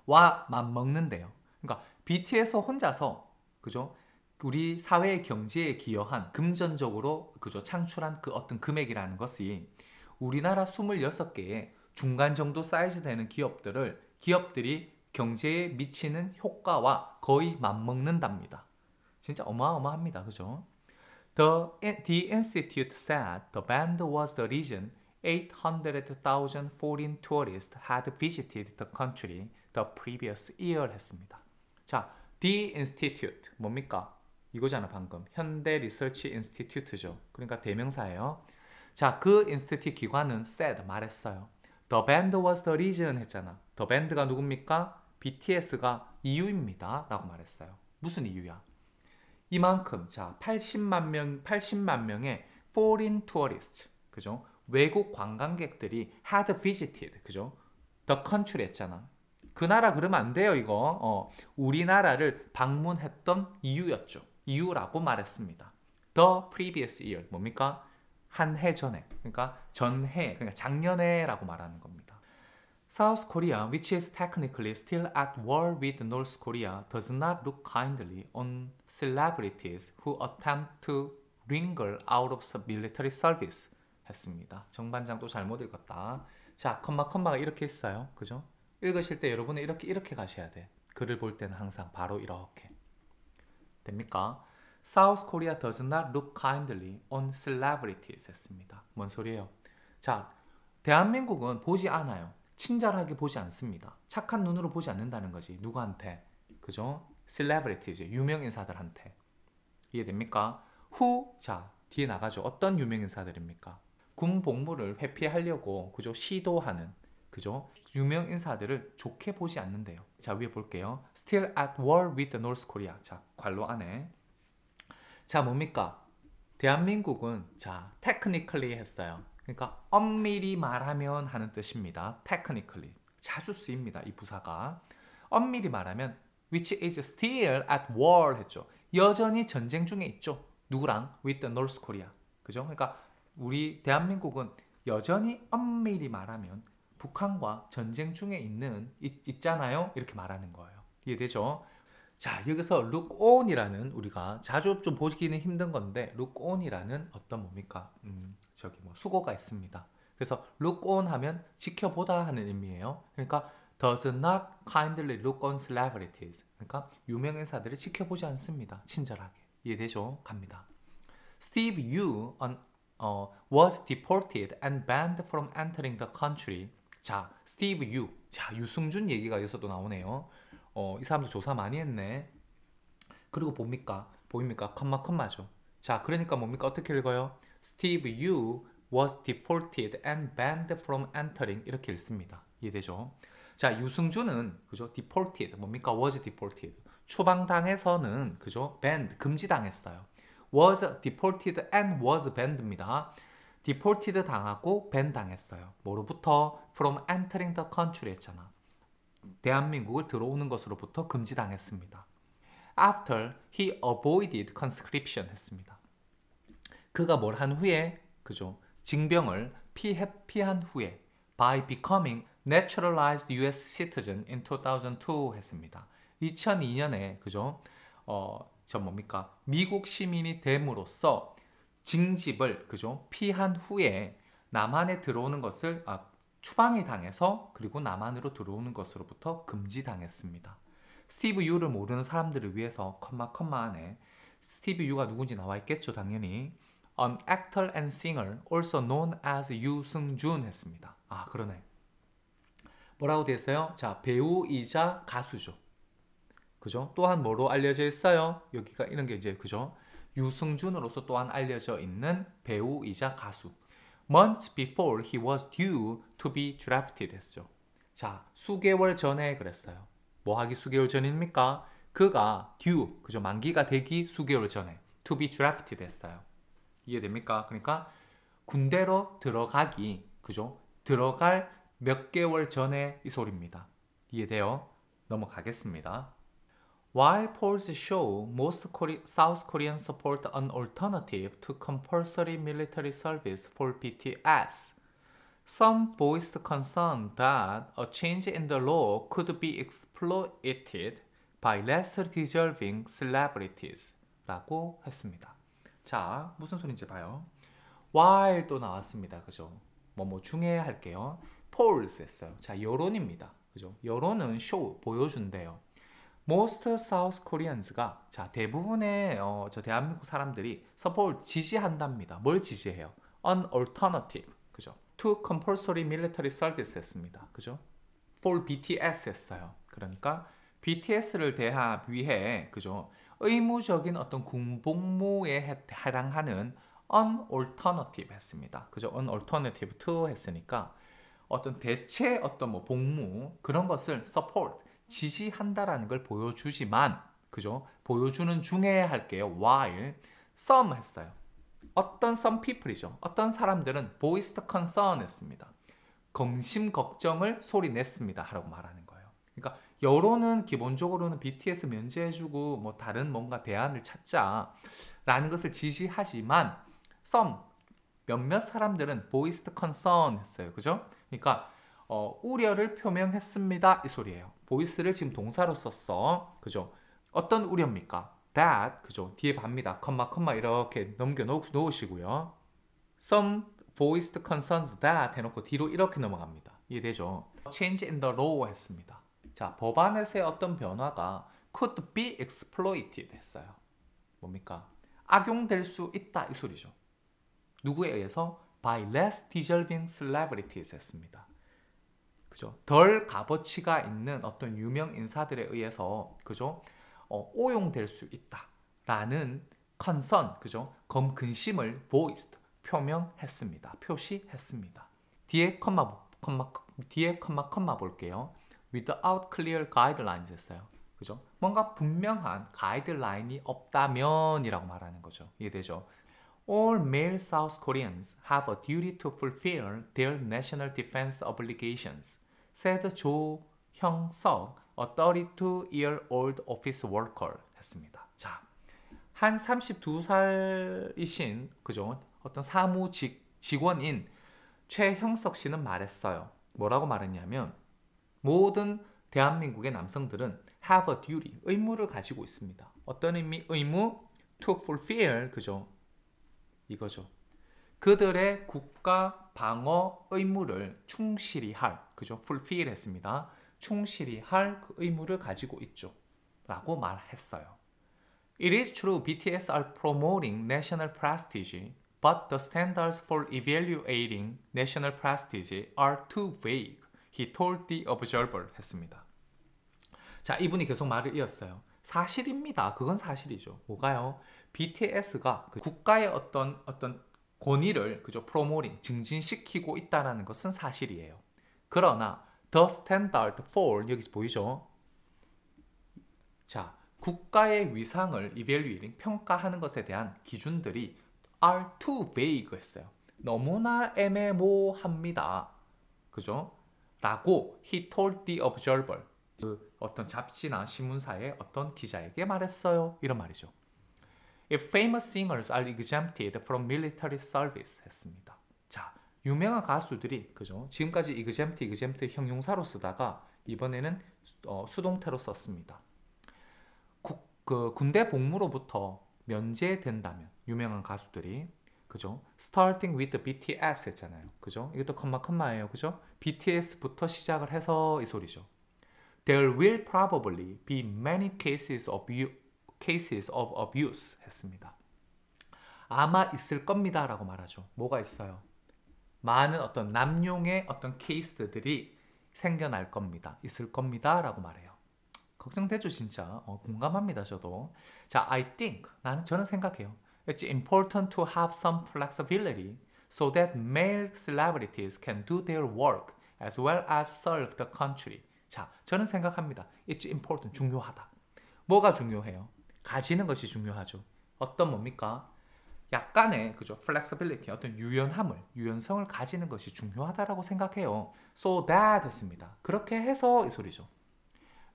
와 맞먹는데요. 그러니까 BTS 혼자서 그죠? 우리 사회 경제에 기여한 금전적으로 그죠? 창출한 그 어떤 금액이라는 것이 우리나라 26개의 중간 정도 사이즈 되는 기업들이 경제에 미치는 효과와 거의 맞먹는답니다. 진짜 어마어마합니다. 그죠? The institute said the band was the reason 800,000 foreign tourists had visited the country the previous year 했습니다. 자, The institute 뭡니까? 이거잖아 방금. 현대 리서치 인스티튜트죠. 그러니까 대명사예요. 자, 그 인스티튜트 기관은 said 말했어요. The band was the reason 했잖아. The band가 누굽니까? BTS가 이유입니다. 라고 말했어요. 무슨 이유야? 이만큼 자 80만 명의 foreign tourists 그죠? 외국 관광객들이 had visited 그죠? the country 했잖아. 그 나라 그러면 안 돼요 이거. 우리나라를 방문했던 이유였죠. 이유라고 말했습니다. The previous year 뭡니까? 한 해 전에 그러니까 전해 그러니까 작년에라고 말하는 겁니다. South Korea, which is technically still at war with North Korea, does not look kindly on celebrities who attempt to wriggle out of military service. 했습니다. 정반장도 잘못 읽었다. 자, 컴마가 이렇게 있어요. 그죠? 읽으실 때 여러분은 이렇게 가셔야 돼. 글을 볼 때는 항상 바로 이렇게. 됩니까? South Korea does not look kindly on celebrities. 했습니다. 뭔 소리예요? 자, 대한민국은 보지 않아요. 친절하게 보지 않습니다. 착한 눈으로 보지 않는다는 거지. 누구한테? 그죠? celebrities, 유명인사들한테. 이해됩니까? who, 자, 뒤에 나가죠. 어떤 유명인사들입니까? 군 복무를 회피하려고, 그죠? 시도하는, 그죠? 유명인사들을 좋게 보지 않는데요. 자, 위에 볼게요. still at war with the North Korea. 자, 괄호 안에. 자, 뭡니까? 대한민국은, 자, technically 했어요. 그러니까 엄밀히 말하면 하는 뜻입니다. technically 자주 쓰입니다. 이 부사가 엄밀히 말하면 which is still at war 했죠. 여전히 전쟁 중에 있죠. 누구랑? with the North Korea. 그죠? 그러니까 우리 대한민국은 여전히 엄밀히 말하면 북한과 전쟁 중에 있잖아요. 이렇게 말하는 거예요. 이해되죠? 자, 여기서 look on이라는 우리가 자주 좀 보기는 힘든 건데 look on이라는 어떤 뭡니까? 수고가 있습니다. 그래서 look on 하면 지켜보다 하는 의미예요. 그러니까 does not kindly look on celebrities. 그러니까 유명인사들을 지켜보지 않습니다. 친절하게. 이해되죠? 갑니다. Steve Yu was deported and banned from entering the country. 자, Steve Yu. 자, 유승준 얘기가 여기서도 나오네요. 이 사람도 조사 많이 했네. 그리고 보입니까? 컴마죠. 자, 그러니까 뭡니까? 어떻게 읽어요? Steve Yu was deported and banned from entering 이렇게 읽습니다. 이해되죠? 자, 유승준은 그죠? deported 뭡니까? was deported 추방당해서는 그죠? banned 금지당했어요. was deported and was banned입니다. deported 당하고 ban 당했어요. 뭐로부터? from entering the country 했잖아. 대한민국을 들어오는 것으로부터 금지당했습니다. after he avoided conscription 했습니다. 그가 뭘 한 후에, 그죠? 징병을 피한 후에 by becoming naturalized US citizen in 2002 했습니다. 2002년에 그죠? 뭡니까? 미국 시민이 됨으로써 징집을 그죠? 피한 후에 남한에 들어오는 것을 추방이 당해서 그리고 남한으로 들어오는 것으로부터 금지당했습니다. 스티브 유를 모르는 사람들을 위해서 컴마 안에 스티브 유가 누군지 나와 있겠죠, 당연히. An actor and singer also known as 유승준 했습니다. 그러네. 뭐라고 되어 있어요? 자, 배우이자 가수죠. 그죠? 또한 뭐로 알려져 있어요? 여기가 이런 게 이제 그죠? 유승준으로서 또한 알려져 있는 배우이자 가수. Months before he was due to be drafted 했죠. 자, 수개월 전에 그랬어요. 뭐 하기 수개월 전입니까? 그가 due, 그죠? 만기가 되기 수개월 전에 to be drafted 했어요. 이해됩니까? 그러니까 군대로 들어가기, 그죠? 들어갈 몇 개월 전에 이 소리입니다. 이해돼요? 넘어가겠습니다. While polls show most South Koreans support an alternative to compulsory military service for BTS, some voiced concern that a change in the law could be exploited by less deserving celebrities 라고 했습니다. 자, 무슨 소린지 봐요. while 또 나왔습니다. 그죠? 뭐 중에 할게요. polls 했어요. 자, 여론입니다. 그죠? 여론은 show, 보여준대요. Most South Koreans가 자, 대부분의 저 대한민국 사람들이 support, 지지한답니다. 뭘 지지해요? An alternative. 그죠? To compulsory military service 했습니다. 그죠? For BTS 했어요. 그러니까 BTS를 위해 그죠? 의무적인 어떤 군복무에 해당하는 an alternative 했습니다. 그죠? an alternative to 했으니까 어떤 대체 어떤 뭐 복무 그런 것을 support, 지지한다라는 걸 보여주지만 그죠? 보여주는 중에 할게요. while some 했어요. 어떤 some people이죠. 어떤 사람들은 voiced concern 했습니다. 검심 걱정을 소리냈습니다. 하라고 말하는 거예요. 그러니까 여론은 기본적으로는 BTS 면제해주고 뭐 다른 뭔가 대안을 찾자라는 것을 지지하지만 some 몇몇 사람들은 voiced concern 했어요. 그죠? 그러니까 우려를 표명했습니다. 이 소리예요. voice를 지금 동사로 썼어. 그죠? 어떤 우려입니까? that, 그죠? 뒤에 답니다. 컴마 이렇게 넘겨 놓으시고요. some voiced concerns that 해놓고 뒤로 이렇게 넘어갑니다. 이해되죠? change in the law 했습니다. 자, 법안에서의 어떤 변화가 could be exploited 했어요. 뭡니까? 악용될 수 있다 이 소리죠. 누구에 의해서? by less deserving celebrities 했습니다. 그죠? 덜 값어치가 있는 어떤 유명 인사들에 의해서 그죠? 오용될 수 있다라는 concern, 그죠? 근심을 voiced, 표명했습니다. 표시했습니다. 뒤에 컴마 볼게요. without clear guidelines 했어요. 그죠? 뭔가 분명한 가이드라인이 없다면이라고 말하는 거죠. 이해되죠? All male South Koreans have a duty to fulfill their national defense obligations, said 조형석, a 32-year-old office worker 했습니다. 자, 한 32살이신 그죠? 어떤 직원인 최형석 씨는 말했어요. 뭐라고 말했냐면 모든 대한민국의 남성들은 have a duty, 의무를 가지고 있습니다. 어떤 의무? to fulfill, 그죠? 이거죠. 그들의 국가 방어 의무를 충실히 할, 그죠? fulfill 했습니다. 충실히 할 그 의무를 가지고 있죠. 라고 말했어요. It is true BTS are promoting national prestige, but the standards for evaluating national prestige are too vague. He told the Observer 했습니다. 자, 이분이 계속 말을 이었어요. 사실입니다. 그건 사실이죠. 뭐가요? BTS가 그 국가의 어떤 권위를 그죠? 프로모팅, 증진시키고 있다는 것은 사실이에요. 그러나 the standard for 여기 보이죠? 자, 국가의 위상을 evaluating, 평가하는 것에 대한 기준들이 are too vague 했어요. 너무나 애매모호합니다. 그죠? 라고 he told the observer. 그 어떤 잡지나 신문사의 어떤 기자에게 말했어요. 이런 말이죠. If famous singers are exempted from military service 했습니다. 자, 유명한 가수들이 그죠? 지금까지 exempt 형용사로 쓰다가 이번에는 수동태로 썼습니다. 군대 복무로부터 면제된다면 유명한 가수들이 그죠? Starting with BTS 했잖아요. 그죠? 이것도 컴마예요. 그죠? BTS부터 시작을 해서 이 소리죠. There will probably be many cases of abuse 했습니다. 아마 있을 겁니다 라고 말하죠. 뭐가 있어요? 많은 어떤 남용의 어떤 케이스들이 생겨날 겁니다. 있을 겁니다 라고 말해요. 걱정되죠 진짜. 공감합니다 저도. 자, I think 저는 생각해요. It's important to have some flexibility so that male celebrities can do their work as well as serve the country. 자, 저는 생각합니다. It's important, 중요하다. 뭐가 중요해요? 가지는 것이 중요하죠. 어떤 뭡니까? 약간의 그죠? flexibility, 어떤 유연성을 가지는 것이 중요하다라고 생각해요. So that 했습니다. 그렇게 해서 이 소리죠.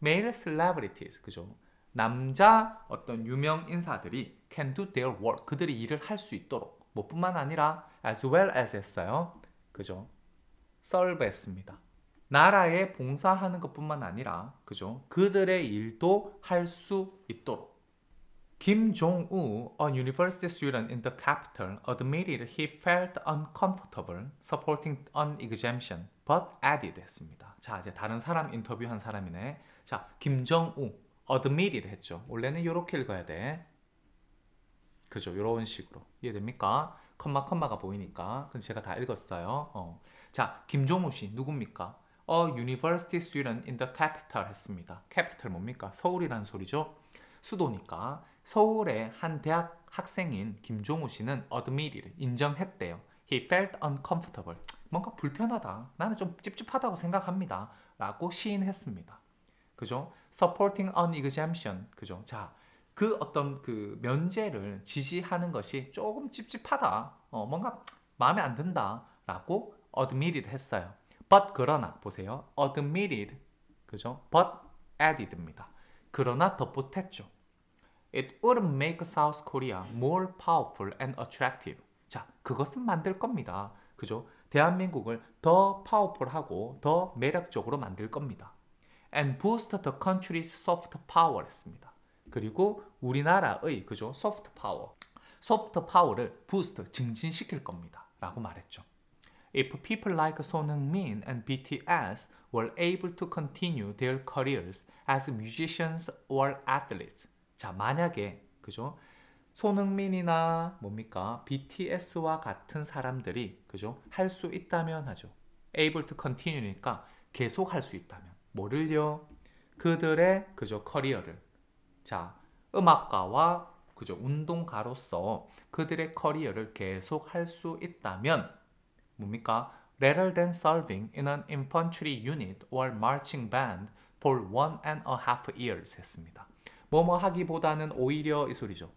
Male celebrities, 그죠? 남자 어떤 유명 인사들이 can do their work, 그들이 일을 할 수 있도록 뭐뿐만 아니라 as well as 했어요. 그죠? serve 했습니다. 나라에 봉사하는 것뿐만 아니라 그죠? 그들의 일도 할 수 있도록. Kim Jong-un, a university student in the capital, admitted he felt uncomfortable supporting an exemption, but added 했습니다. 자, 이제 다른 사람 인터뷰한 사람이네. 자, 김정우 admitted 했죠. 원래는 이렇게 읽어야 돼. 그죠? 이런 식으로. 이해됩니까? 컴마가 보이니까. 근데 제가 다 읽었어요. 자, 김종우 씨 누굽니까? A university student in the capital 했습니다. capital 뭡니까? 서울이라는 소리죠. 수도니까. 서울의 한 대학 학생인 김종우 씨는 admitted, 인정했대요. He felt uncomfortable. 뭔가 불편하다. 나는 좀 찝찝하다고 생각합니다. 라고 시인했습니다. 그죠? Supporting an exemption. 그죠? 자, 그 어떤 그 면제를 지지하는 것이 조금 찝찝하다. 뭔가 마음에 안 든다. 라고 admitted 했어요. But 그러나 보세요. admitted. 그죠? But added입니다. 그러나 덧붙였죠. It would make South Korea more powerful and attractive. 자, 그것은 만들 겁니다. 그죠? 대한민국을 더 파워풀하고 더 매력적으로 만들 겁니다. And boost the country's soft power 했습니다. 그리고 우리나라의 그죠? soft power를 boost, 증진시킬 겁니다. 라고 말했죠. If people like Son Heung-min and BTS were able to continue their careers as musicians or athletes. 자, 만약에 그죠? 손흥민이나 뭡니까? BTS와 같은 사람들이 그죠? 할 수 있다면 하죠. able to continue니까 계속 할 수 있다면. 뭐를요? 그들의 그죠? 커리어를. 자, 음악가와 그죠? 운동가로서 그들의 커리어를 계속 할 수 있다면 뭡니까? Rather than serving in an infantry unit or marching band for 1.5 years 했습니다. 뭐뭐 하기보다는 오히려 이 소리죠.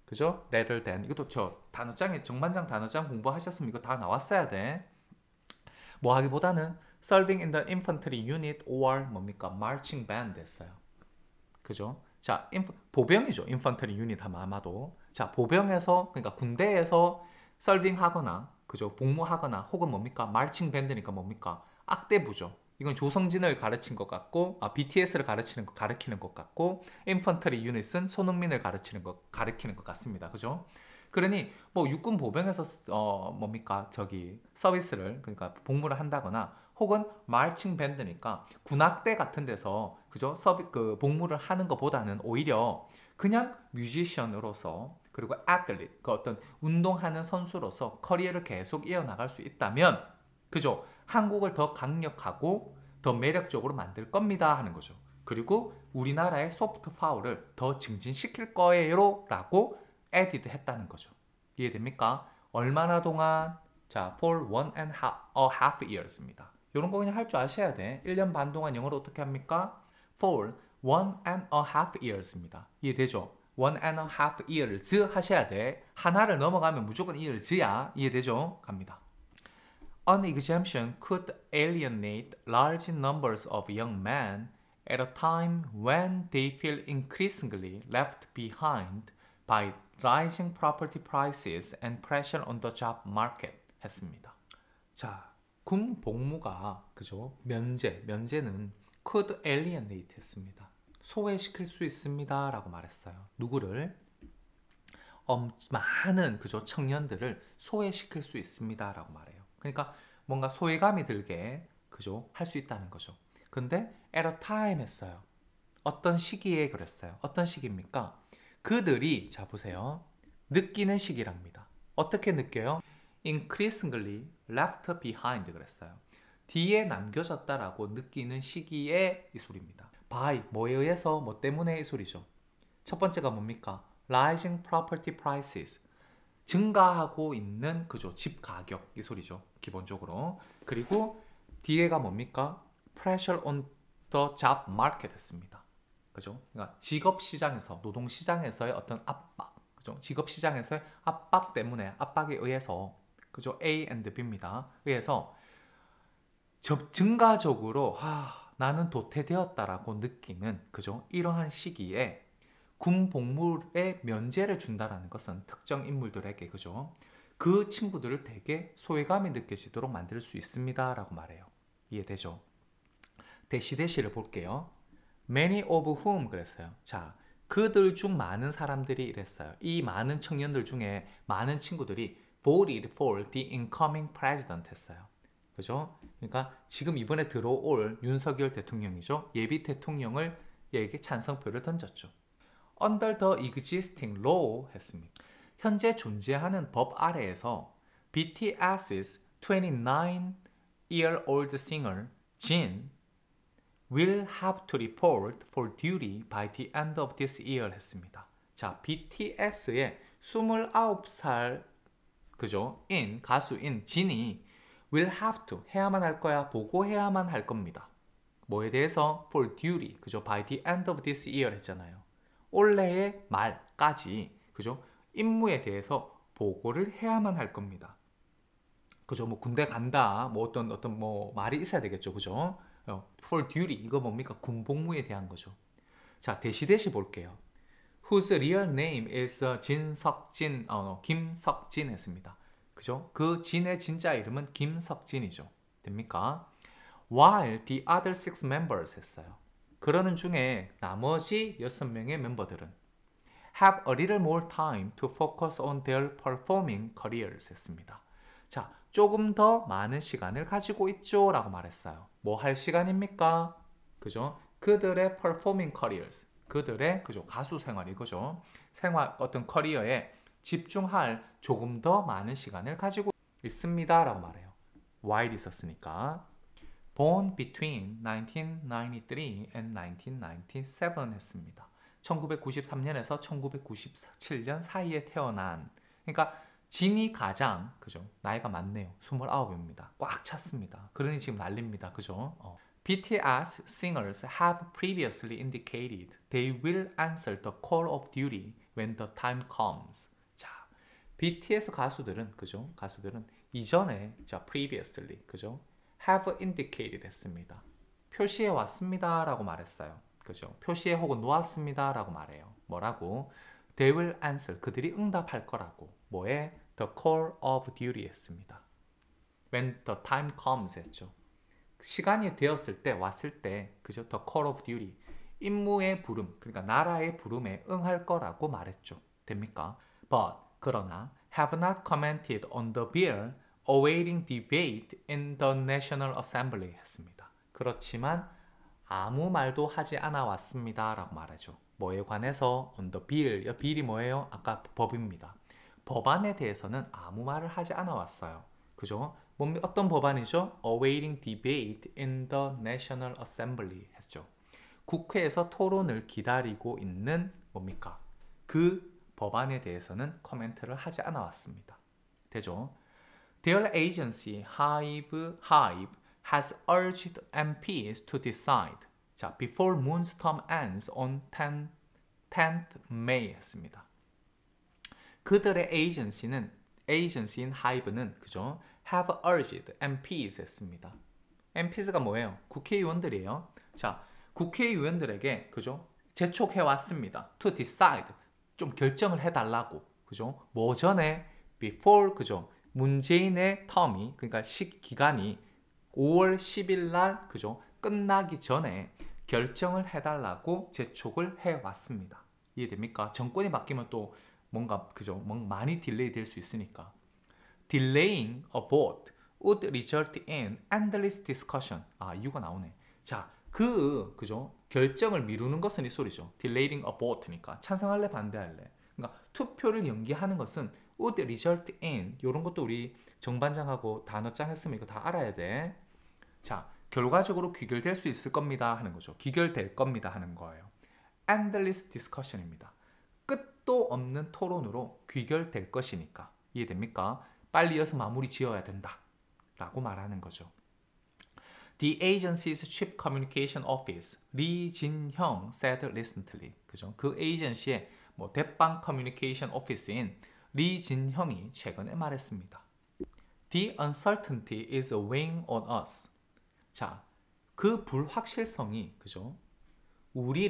그죠? Rather than. 이것도 저 단어장에 정반장 단어장 공부하셨으면 이거 다 나왔어야 돼. 뭐 하기보다는 serving in the infantry unit or 뭡니까? marching band 했어요. 그죠? 자, 보병이죠. infantry unit 하면 아마도. 자, 보병에서 그러니까 군대에서 serving 하거나 그죠? 복무하거나 혹은 뭡니까? marching band니까 뭡니까? 악대부죠. 이건 조성진을 가르친 것 같고, BTS를 가르치는 가르치는 것 같고, 인펀터리 유닛은 손흥민을 가르치는 가르치는 것 같습니다. 그죠? 그러니 뭐 육군 보병에서 뭡니까? 저기 서비스를 그러니까 복무를 한다거나 혹은 마르칭 밴드니까 군악대 같은 데서 그죠? 그 복무를 하는 것보다는 오히려 그냥 뮤지션으로서 그리고 애틀릿, 그 어떤 운동하는 선수로서 커리어를 계속 이어나갈 수 있다면 그죠? 한국을 더 강력하고 더 매력적으로 만들 겁니다 하는 거죠. 그리고 우리나라의 소프트 파워를 더 증진시킬 거예요 라고 에디트 했다는 거죠. 이해됩니까? 얼마나 동안? 자, for 1.5 years입니다. 이런 거 그냥 할 줄 아셔야 돼. 1년 반 동안 영어로 어떻게 합니까? for 1.5 years입니다. 이해되죠? 1.5 years 하셔야 돼. 하나를 넘어가면 무조건 years야. 이해되죠? 갑니다. An exemption could alienate large numbers of young men at a time when they feel increasingly left behind by rising property prices and pressure on the job market 했습니다. 자, 군 복무가 그죠? 면제는 could alienate 했습니다. 소외시킬 수 있습니다 라고 말했어요. 누구를? 많은 그죠? 청년들을 소외시킬 수 있습니다 라고 말해요. 그러니까 뭔가 소외감이 들게 그죠? 할 수 있다는 거죠. 근데 at a time 했어요. 어떤 시기에 그랬어요. 어떤 시기입니까? 그들이 자 보세요. 느끼는 시기랍니다. 어떻게 느껴요? increasingly left behind 그랬어요. 뒤에 남겨졌다라고 느끼는 시기에 이 소리입니다. by 뭐에 의해서 뭐 때문에 이 소리죠. 첫 번째가 뭡니까? rising property prices 증가하고 있는 그죠 집 가격 이 소리죠 기본적으로. 그리고 뒤에가 뭡니까? pressure on the job market 했습니다. 그죠? 그러니까 직업 시장에서 노동 시장에서의 어떤 압박 그죠? 직업 시장에서의 압박 때문에 압박에 의해서 그죠? A and B입니다. 의해서 증가적으로 나는 도태되었다라고 느끼는 그죠? 이러한 시기에 군 복무에 면제를 준다라는 것은 특정 인물들에게 그죠? 그 친구들을 되게 소외감이 느껴지도록 만들 수 있습니다 라고 말해요. 이해되죠? 대시를 볼게요. Many of whom 그랬어요. 자, 그들 중 많은 사람들이 이랬어요. 이 많은 청년들 중에 많은 친구들이 voted for the incoming president 했어요. 그죠? 그러니까 지금 이번에 들어올 윤석열 대통령이죠. 예비 대통령을 얘에게 찬성표를 던졌죠. Under the existing law 했습니다. 현재 존재하는 법 아래에서 BTS's 29-year-old singer Jin will have to report for duty by the end of this year 했습니다. 자, BTS의 29살 그죠? 가수인 진이 will have to 해야만 할 거야. 보고해야만 할 겁니다. 뭐에 대해서? for duty 그죠? by the end of this year 했잖아요. 올해의 말까지 그죠? 임무에 대해서 보고를 해야만 할 겁니다. 그죠? 뭐 군대 간다. 뭐 어떤 뭐 말이 있어야 되겠죠. 그죠? for duty 이거 뭡니까? 군복무에 대한 거죠. 자, 대시 볼게요. Whose real name is 김석진 했습니다. 그죠? 그 진의 진짜 이름은 김석진이죠. 됩니까? While the other 6 members 했어요. 그러는 중에 나머지 6명의 멤버들은 have a little more time to focus on their performing careers 했습니다. 자, 조금 더 많은 시간을 가지고 있죠 라고 말했어요. 뭐 할 시간입니까? 그죠? 그들의 performing careers 그들의 그죠 가수 생활 이거죠. 생활 어떤 커리어에 집중할 조금 더 많은 시간을 가지고 있습니다 라고 말해요. while 있었으니까. Born between 1993 and 1997 했습니다. 1993년에서 1997년 사이에 태어난 그러니까 진이 가장 그죠 나이가 많네요. 29입니다. 꽉 찼습니다. 그러니 지금 난립니다. 그죠? BTS singers have previously indicated they will answer the call of duty when the time comes. 자, BTS 가수들은 그죠? 가수들은 이전에 자 previously 그죠? have indicated 했습니다. 표시해 왔습니다 라고 말했어요. 그죠? 표시해 혹은 놓았습니다 라고 말해요. 뭐라고? They will answer. 그들이 응답할 거라고. 뭐에? The call of duty 했습니다. When the time comes 했죠. 시간이 되었을 때, 왔을 때, 그죠? The call of duty. 임무의 부름, 그러니까 나라의 부름에 응할 거라고 말했죠. 됩니까? But, 그러나, have not commented on the bill awaiting debate in the National Assembly 했습니다. 그렇지만 아무 말도 하지 않아 왔습니다 라고 말하죠. 뭐에 관해서? on the bill. 이 bill이 뭐예요? 아까 법입니다. 법안에 대해서는 아무 말을 하지 않아 왔어요. 그죠? 어떤 법안이죠? awaiting debate in the National Assembly 했죠. 국회에서 토론을 기다리고 있는 뭡니까? 그 법안에 대해서는 코멘트를 하지 않아 왔습니다. 되죠? Their agency, Hive has urged MPs to decide 자, before Moon's term ends on 10th 10th May 했습니다. 그들의 에이전시인 하이브는 그죠? have urged MPs 했습니다. MPs가 뭐예요? 국회의원들이에요. 자, 국회의원들에게 그죠? 재촉해 왔습니다. to decide 좀 결정을 해달라고 그죠? 뭐 전에 before 그죠? 문재인의 텀이 그러니까 기간이 5월 10일 날 그죠? 끝나기 전에 결정을 해달라고 재촉을 해왔습니다. 이해됩니까? 정권이 바뀌면 또 뭔가 그죠? 많이 딜레이 될 수 있으니까. Delaying a vote would result in endless discussion. 아, 이유가 나오네. 자, 그죠? 결정을 미루는 것은 이 소리죠. Delaying a vote니까 찬성할래 반대할래. 그러니까 투표를 연기하는 것은 would result in 이런 것도 우리 정반장하고 단어장 했으면 이거 다 알아야 돼. 자, 결과적으로 귀결될 수 있을 겁니다 하는 거죠. 귀결될 겁니다 하는 거예요. endless discussion입니다. 끝도 없는 토론으로 귀결될 것이니까. 이해됩니까? 빨리 이어서 마무리 지어야 된다 라고 말하는 거죠. The agency's chief communication office, 리진형 said recently. 그죠? 그 에이전시의 대빵 커뮤니케이션 오피스인 리진형이 최근에 말했습니다. The uncertainty is weighing on us. 자, 그 불확실성이 그죠? 우리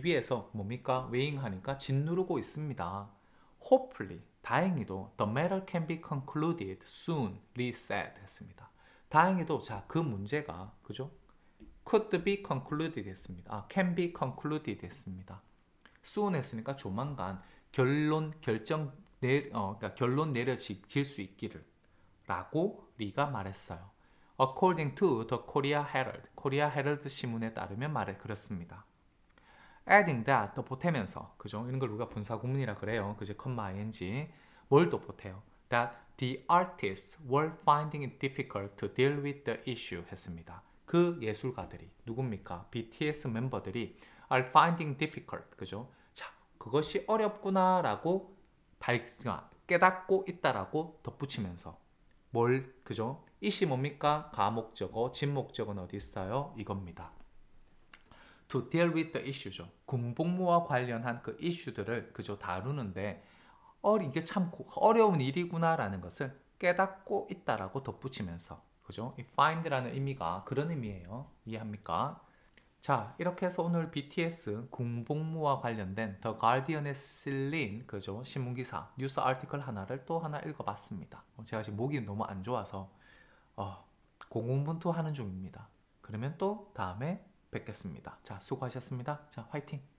위에서 뭡니까? weighing 하니까 짓누르고 있습니다. Hopefully, 다행히도 the matter can be concluded soon, Lee said 했습니다. 다행히도 자, 그 문제가 그죠? could be concluded 했습니다. can be concluded 했습니다. soon 했으니까 조만간 그러니까 결론 내려질 수 있기를 라고 리가 말했어요. According to the Korea Herald, 코리아 헤럴드 신문에 따르면 그렇습니다. Adding that, 또 보태면서, 그죠? 이런 걸 우리가 분사구문이라 그래요. 그죠? ing. 뭘 또 보태요? That the artists were finding it difficult to deal with the issue 했습니다. 그 예술가들이, 누굽니까? BTS 멤버들이 are finding difficult, 그죠? 자, 그것이 어렵구나라고 깨닫고 있다라고 덧붙이면서 그죠? 이시 뭡니까? 가목적어, 진목적어는 어디 있어요? 이겁니다. To deal with the issue죠. 군복무와 관련한 그 이슈들을 그저 다루는데 이게 참 어려운 일이구나라는 것을 깨닫고 있다라고 덧붙이면서 그죠? 이 find라는 의미가 그런 의미예요. 이해합니까? 자, 이렇게 해서 오늘 BTS 군복무와 관련된 The Guardian에 실린 그죠? 신문기사, 뉴스 아티클 하나를 또 하나 읽어봤습니다. 제가 지금 목이 너무 안 좋아서 고군분투하는 중입니다. 그러면 또 다음에 뵙겠습니다. 자, 수고하셨습니다. 자, 화이팅!